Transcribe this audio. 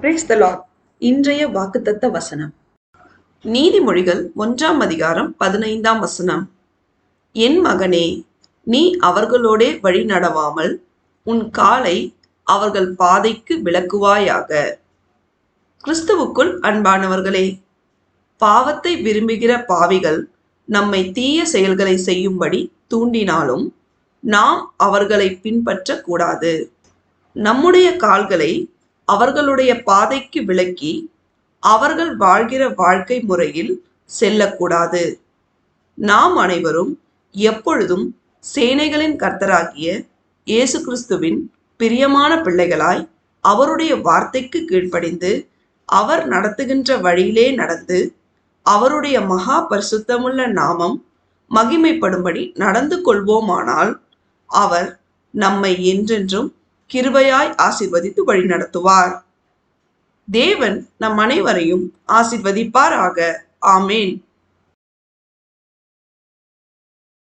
Praise the Lord. இன்றைய வாக்குத்தத்த வசனம் நீதிமொழிகள் 1 அதிகாரம் 15 என் மகனே, நீ அவர்களோடே வழி நடவாமல் உன் காலை அவர்கள் பாதைக்கு விலக்குவாயாக. கிறிஸ்துவுக்குள் அன்பானவர்களே, பாவத்தை விரும்புகிற பாவிகள் நம்மை தீய செயல்களை செய்யும்படி தூண்டினாலும் நாம் அவர்களை பின்பற்றக்கூடாது. நம்முடைய கால்களை அவர்களுடைய பாதைக்கு விலக்கி அவர்கள் வாழ்கிற வாழ்க்கை முறையில் செல்லக்கூடாது. நாம் அனைவரும் எப்பொழுதும் சேனைகளின் கர்த்தராகிய இயேசு கிறிஸ்துவின் பிரியமான பிள்ளைகளாய் அவருடைய வார்த்தைக்கு கீழ்ப்படிந்து அவர் நடத்துகின்ற வழியிலே நடந்து அவருடைய மகா பரிசுத்தமுள்ள நாமம் மகிமைப்படும்படி நடந்து கொள்வோமானால் அவர் நம்மை என்றென்றும் கிருபையாய் ஆசீர்வதித்து வழிநடத்துவார். தேவன் நம் அனைவரையும் ஆசீர்வதிப்பாராக. ஆமேன்.